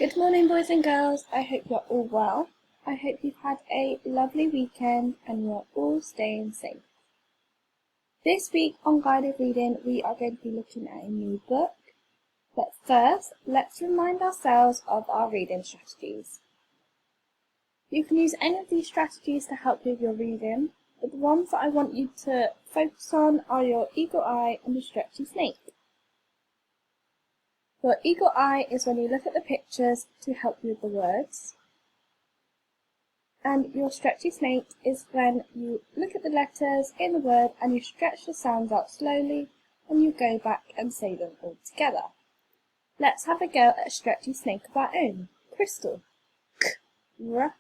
Good morning, boys and girls. I hope you're all well. I hope you've had a lovely weekend and you're all staying safe. This week on Guided Reading, we are going to be looking at a new book. But first, let's remind ourselves of our reading strategies. You can use any of these strategies to help with your reading, but the ones that I want you to focus on are your eagle eye and your stretchy snake. Your eagle eye is when you look at the pictures to help you with the words. And your stretchy snake is when you look at the letters in the word and you stretch the sounds out slowly and you go back and say them all together. Let's have a go at a stretchy snake of our own. Crystal. K-r-i-st-all.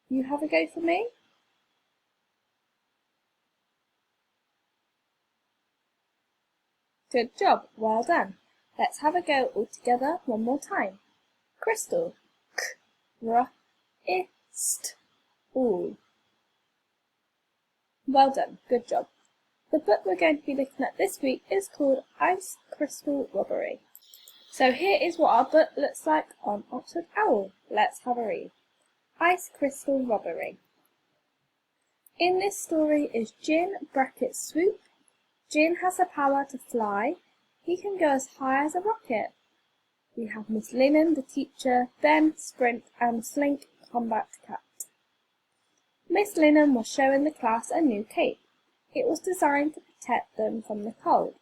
You have a go for me? Good job, well done. Let's have a go all together one more time. Crystal. K-r-i-st-all. Well done, good job. The book we're going to be looking at this week is called Ice Crystal Robbery. So here is what our book looks like on Oxford Owl. Let's have a read. Ice Crystal Robbery. In this story is Gin Swoop. Gin has the power to fly. He can go as high as a rocket. We have Miss Linen, the teacher, Ben, Sprint, and Slink, combat cat. Miss Linen was showing the class a new cape. It was designed to protect them from the cold.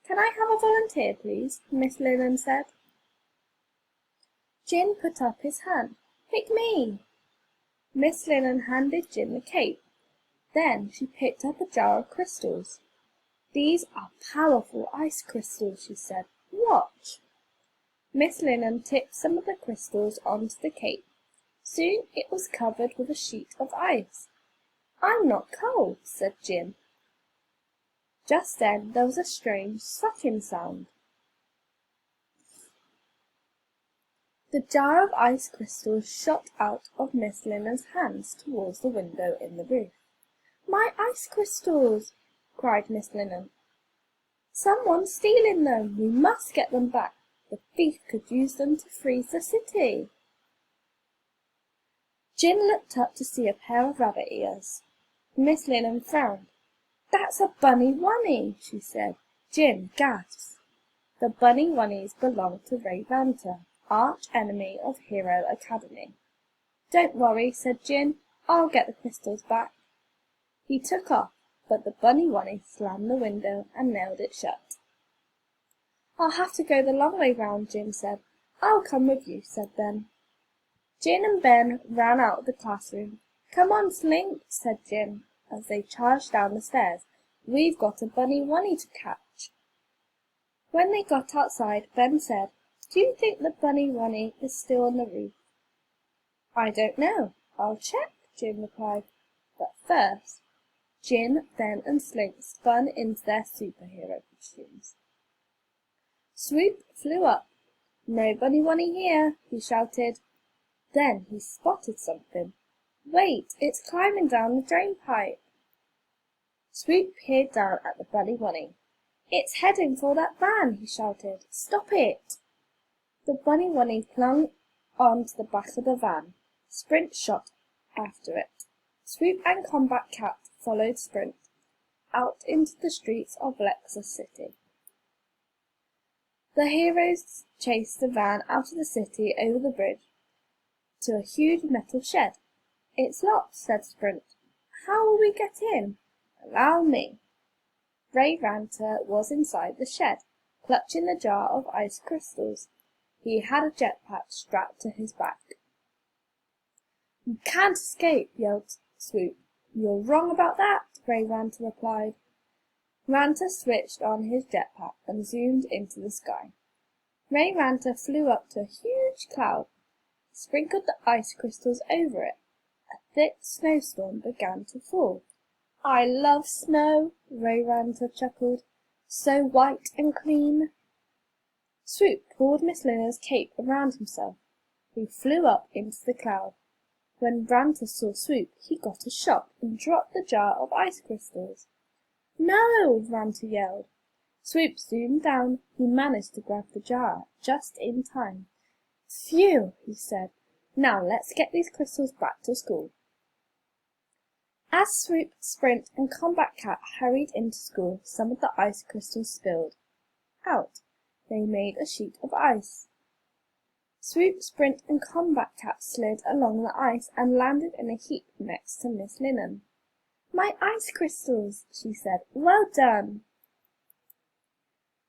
"Can I have a volunteer, please?" Miss Linen said. Gin put up his hand. "Pick me!" Miss Linen handed Gin the cape. Then she picked up a jar of crystals. "These are powerful ice crystals," she said. "Watch." Miss Linen tipped some of the crystals onto the cape. Soon it was covered with a sheet of ice. "I'm not cold," said Gin. Just then there was a strange sucking sound. The jar of ice crystals shot out of Miss Linen's hands towards the window in the roof. "My ice crystals!" cried Miss Linen. "Someone's stealing them! We must get them back. The thief could use them to freeze the city." Gin looked up to see a pair of rabbit ears. Miss Linen frowned. "That's a bunny wunny," she said. Gin gasped. The bunny wunnies belonged to Ray Vanta, arch enemy of Hero Academy. "Don't worry," said Gin. "I'll get the crystals back." He took off, but the bunny wunny slammed the window and nailed it shut. "I'll have to go the long way round," Gin said. "I'll come with you," said Ben. Gin and Ben ran out of the classroom. "Come on, Slink," said Gin, as they charged down the stairs. "We've got a bunny wunny to catch." When they got outside, Ben said, "Do you think the bunny wunny is still on the roof?" "I don't know. I'll check," Gin replied. But first, Gin, Ben and Slink spun into their superhero costumes. Swoop flew up. "No bunny wunny here," he shouted. Then he spotted something. "Wait, it's climbing down the drain pipe." Swoop peered down at the bunny wunny. "It's heading for that van," he shouted. "Stop it!" The bunny wunny clung on to the back of the van. Sprint shot after it. Swoop and Combat Cat followed Sprint out into the streets of Lexus City. The heroes chased the van out of the city over the bridge to a huge metal shed. "It's locked," said Sprint. "How will we get in?" "Allow me." Ray Vanta was inside the shed, clutching the jar of ice crystals. He had a jetpack strapped to his back. "You can't escape," yelled Swoop. "You're wrong about that," Ray Vanta replied. Vanta switched on his jetpack and zoomed into the sky. Ray Vanta flew up to a huge cloud, sprinkled the ice crystals over it. A thick snowstorm began to fall. "I love snow," Ray Vanta chuckled. "So white and clean." Swoop pulled Miss Linen's cape around himself. He flew up into the cloud. When Vanta saw Swoop, he got a shock and dropped the jar of ice crystals. "No!" Vanta yelled. Swoop zoomed down. He managed to grab the jar just in time. "Phew!" he said. "Now let's get these crystals back to school." As Swoop, Sprint, and Combat Cat hurried into school, some of the ice crystals spilled out. They made a sheet of ice. Swoop, Sprint, and Combat Cat slid along the ice and landed in a heap next to Miss Linen. "My ice crystals!" she said. "Well done!"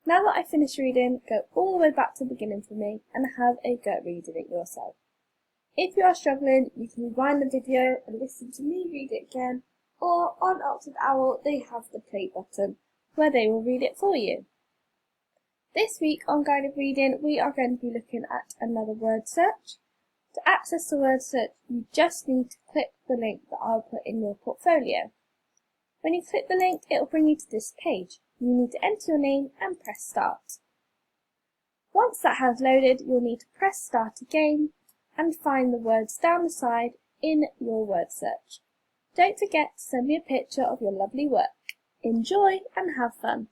Now that I've finished reading, go all the way back to the beginning for me and have a go at reading it yourself. If you are struggling, you can rewind the video and listen to me read it again, or on Oxford Owl they have the play button where they will read it for you. This week on Guided Reading we are going to be looking at another word search. To access the word search you just need to click the link that I'll put in your portfolio. When you click the link it will bring you to this page. You need to enter your name and press start. Once that has loaded you'll need to press start again and find the words down the side in your word search. Don't forget to send me a picture of your lovely work. Enjoy and have fun!